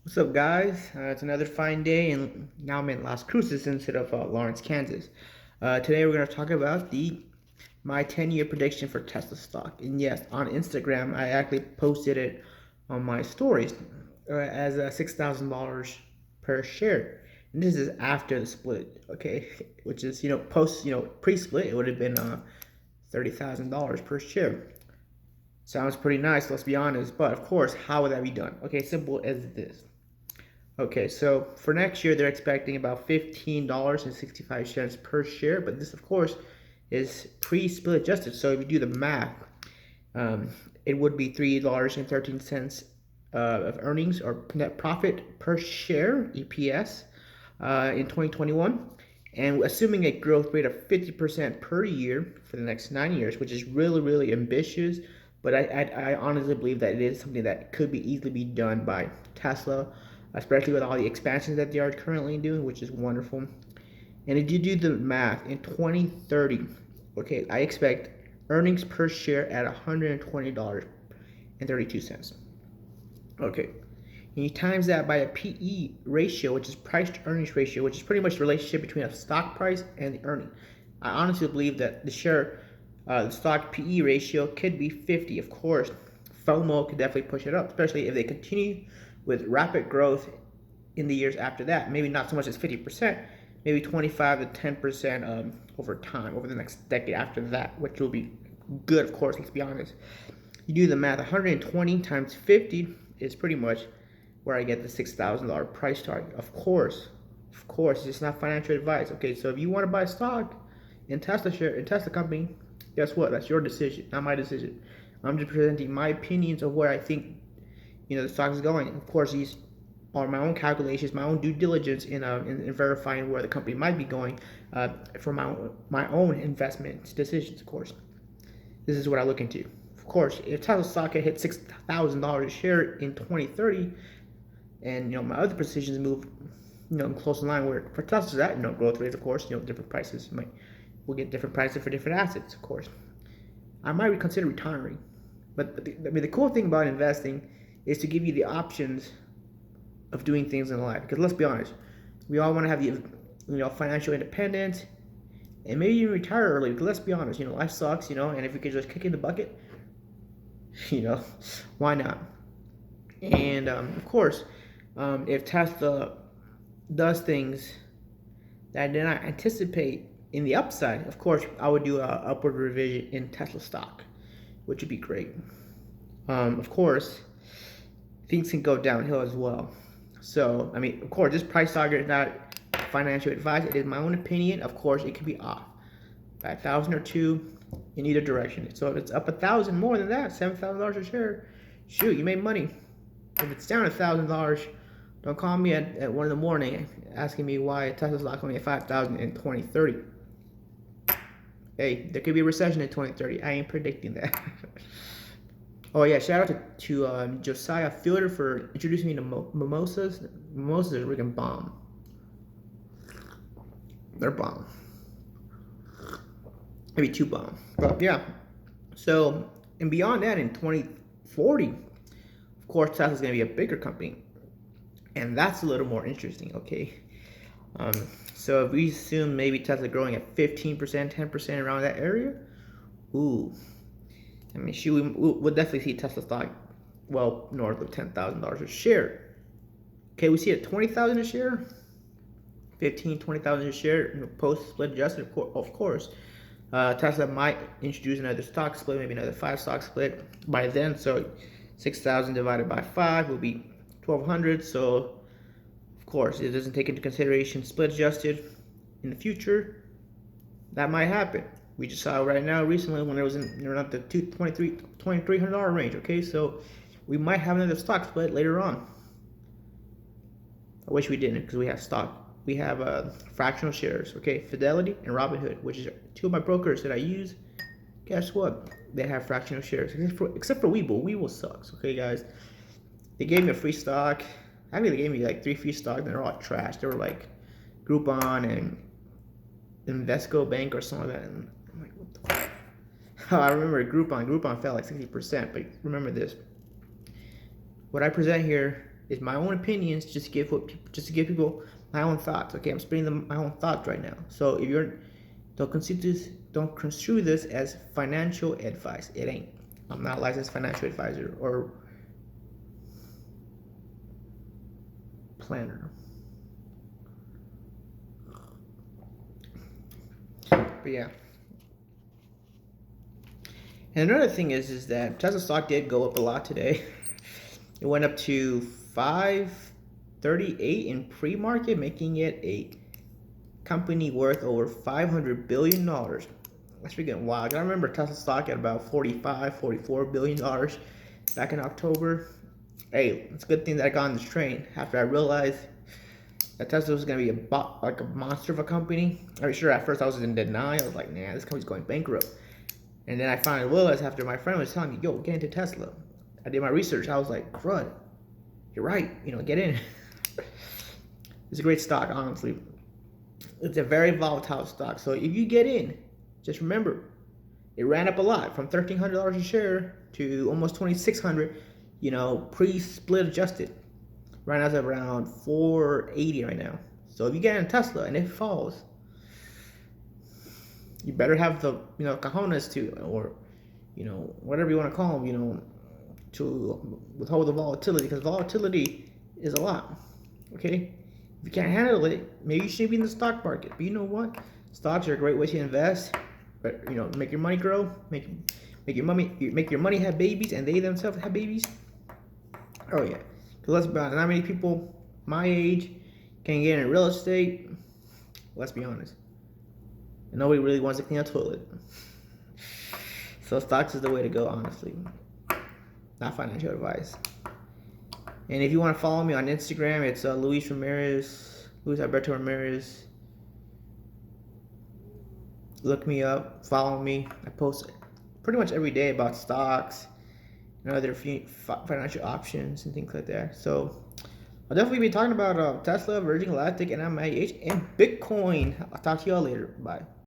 What's up, guys? It's another fine day, and now I'm in Las Cruces instead of Lawrence, Kansas. Today we're going to talk about the my 10-year prediction for Tesla stock. And yes, on Instagram, I actually posted it on my stories as $6,000 per share. And this is after the split, okay? Which is post pre-split, it would have been $30,000 per share. Sounds pretty nice, let's be honest. But of course, how would that be done? Okay, simple as this. Okay, so for next year, they're expecting about $15.65 per share, but this, of course, is pre-split adjusted. So if you do the math, um, it would be $3.13 of earnings or net profit per share (EPS) in 2021, and assuming a growth rate of 50% per year for the next 9 years, which is really, really ambitious. But I honestly believe that it is something that could be easily be done by Tesla, especially with all the expansions that they are currently doing, which is wonderful. And if you do the math, in 2030, okay, I expect earnings per share at $120.32. Okay, and you times that by a PE ratio, which is price to earnings ratio, which is pretty much the relationship between a stock price and the earning. I honestly believe that the stock PE ratio could be 50. Of course, FOMO could definitely push it up, especially if they continue with rapid growth in the years after that. Maybe not so much as 50%, maybe 25 to 10% over time, over the next decade after that, which will be good, of course, let's be honest. You do the math, 120 times 50 is pretty much where I get the $6,000 price target. Of course, it's not financial advice. Okay, so if you want to buy stock in Tesla company, guess what? That's your decision, not my decision. I'm just presenting my opinions of where I think the stock is going. Of course, these are my own calculations, my own due diligence in verifying where the company might be going for my own investment decisions. Of course, this is what I look into. Of course, if Tesla stock had hit $6,000 a share in 2030, and my other positions move close in line where for Tesla's at growth rates, of course, different prices we'll get different prices for different assets, of course. I might reconsider retiring, but the cool thing about investing is to give you the options of doing things in life. Because let's be honest, we all want to have the financial independence and maybe even retire early. Because let's be honest, life sucks, and if we could just kick in the bucket, you know, why not? And of course, if Tesla does things that I did not anticipate in the upside, of course, I would do a upward revision in Tesla stock, which would be great. Of course, things can go downhill as well. So, I mean, of course, this price target is not financial advice. It is my own opinion. Of course, it could be off by 1,000 or two in either direction. So if it's up 1,000 more than that, $7,000 a share, shoot, you made money. If it's down $1,000, don't call me at 1 in the morning asking me why Tesla's not only at 5,000 in 2030. Hey, there could be a recession in 2030. I ain't predicting that. Oh yeah, shout out to Josiah Fielder for introducing me to mimosas. Mimosas are freaking bomb. They're bomb. Maybe too bomb. But yeah. So, and beyond that, in 2040, of course, Tesla's going to be a bigger company. And that's a little more interesting, okay? So if we assume maybe Tesla growing at 15%, 10% around that area, ooh. I mean, we'll definitely see Tesla stock well north of $10,000 a share. Okay, we see it at 20,000 a share, 15, 20,000 a share, post split adjusted, of course. Tesla might introduce another stock split, maybe another 5 stock split by then. So 6,000 divided by 5 will be 1,200. So of course, it doesn't take into consideration split adjusted in the future. That might happen. We just saw right now recently when it was around the $2,300 range. Okay, so we might have another stock split later on. I wish we didn't, because we have stock. We have fractional shares. Okay, Fidelity and Robinhood, which is 2 of my brokers that I use. Guess what? They have fractional shares, except for Webull. Webull sucks. Okay, guys. They gave me a free stock. Actually, they gave me like 3 free stocks, and they're all trash. They were like Groupon and Invesco Bank or something like that. And I'm like, what the fuck? Oh, I remember Groupon. Groupon fell like 60%, but remember this. What I present here It's my own opinions, just to give people my own thoughts. Okay, I'm spitting my own thoughts right now. So if you're don't construe this as financial advice. It ain't. I'm not a licensed financial advisor or planner. But yeah. And another thing is that Tesla stock did go up a lot today. It went up to 538 in pre-market, making it a company worth over $500 billion. That's freaking wild. I remember Tesla stock at about $44 billion back in October. Hey, it's a good thing that I got on this train after I realized that Tesla was going to be like a monster of a company. I'm sure at first I was in denial. I was like, nah, this company's going bankrupt. And then I finally realized after my friend was telling me, yo, get into Tesla. I did my research. I was like, crud, you're right. Get in. It's a great stock, honestly. It's a very volatile stock. So if you get in, just remember, it ran up a lot from $1,300 a share to almost $2,600, pre-split adjusted. Right now it's around 480 right now. So if you get in Tesla and it falls, you better have the cojones to, or whatever you want to call them, to withhold the volatility, because volatility is a lot. Okay, if you can't handle it, maybe you shouldn't be in the stock market. But you know what? Stocks are a great way to invest. But make your money grow, make your money have babies, and they themselves have babies. Oh yeah, because let's be honest, not many people my age can get in real estate. Let's be honest. And nobody really wants to clean a toilet. So stocks is the way to go, honestly. Not financial advice. And if you want to follow me on Instagram, it's Luis Alberto Ramirez. Look me up, follow me. I post pretty much every day about stocks and other financial options and things like that. So I'll definitely be talking about Tesla, Virgin Galactic, and MIH, and Bitcoin. I'll talk to y'all later. Bye.